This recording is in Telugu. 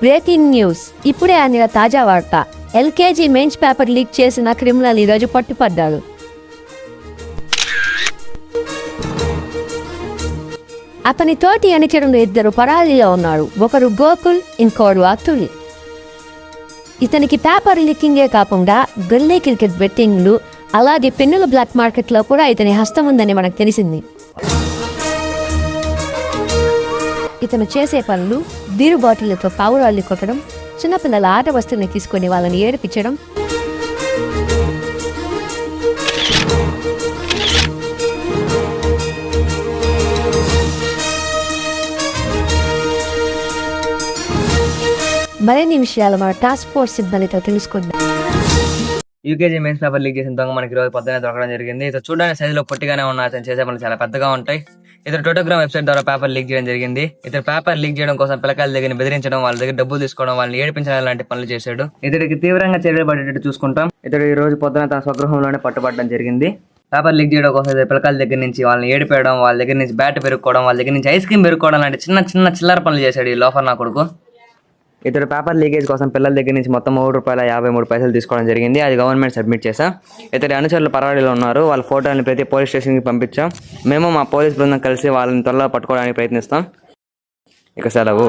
బ్రేకింగ్ న్యూస్ ఇప్పుడే అందిన తాజా వార్త. ఎల్కేజీ మెయిన్స్ పేపర్ లీక్ చేసిన క్రిమినల్ ఈరోజు పట్టుపడ్డారు. అతని తోటి అనుచరులు 2 పరారీలో ఉన్నారు. ఒకరు గోకుల్, ఇంకోరు అతుల్. ఇతనికి పేపర్ లీకింగే కాకుండా గల్లీ క్రికెట్ బెట్టింగ్లు, అలాగే పెన్నుల బ్లాక్ మార్కెట్లో కూడా ఇతని హస్తం ఉందని మనకు తెలిసింది. ఇతను చేసే పనులు బీరు బాటిళ్లతో పావురాళ్ళు కొట్టడం, చిన్నపిల్లల ఆట వస్తువుని తీసుకొని వాళ్ళని ఏడిపించడం, మరిన్ని విషయాలు మన టాస్క్ ఫోర్స్ సిబ్బందితో తెలుసుకుందాం. యూకేజీ మెయిన్స్ పేపర్ లీక్ చేసిన దొంగ మనకి రోజు పొద్దునే దొరకడం జరిగింది. ఇతను చూడడానికి సైజులో పొట్టిగానే ఉన్న అతను చేసే పనులు చాలా పెద్దగా ఉంటాయి. ఇతను టోటోగ్రామ్ వెబ్సైట్ ద్వారా పేపర్ లీక్ చేయడం జరిగింది. ఇతను పేపర్ లీక్ చేయడం కోసం పిల్లకాయల దగ్గర బెదిరించడం, వాళ్ళ దగ్గర డబ్బులు తీసుకోవడం, వాళ్ళని ఏడిపించడం లాంటి పనులు చేశాడు. ఇతడికి తీవ్రంగా చర్యలు పడేటట్టు చూసుకుంటాం. ఇతడు ఈ రోజు పొద్దున తన స్వగృహంలోనే పట్టుబడడం జరిగింది. పేపర్ లీక్ చేయడం కోసం పిల్లకాయల దగ్గర నుంచి వాళ్ళని ఏడిపేయడం, వాళ్ళ దగ్గర నుంచి బ్యాట్ పెరుక్కోవడం, వాళ్ళ దగ్గర నుంచి ఐస్ క్రీమ్ పెరుక్కోవడం లాంటి చిన్న చిన్న చిల్లర పనులు చేశాడు ఈ లోఫర్ నా కొడుకు. ఇతడు పేపర్ లీకేజ్ కోసం పిల్లల దగ్గర నుంచి మొత్తం ₹3.53 తీసుకోవడం జరిగింది. అది గవర్నమెంట్ సబ్మిట్ చేశాం. ఇతడి అనుచరులు పరారీలో ఉన్నారు. వాళ్ళ ఫోటోని ప్రతి పోలీస్ స్టేషన్కి పంపించాం. మేము మా పోలీస్ బృందం కలిసి వాళ్ళని త్వరలో పట్టుకోవడానికి ప్రయత్నిస్తాం. ఇక సెలవు.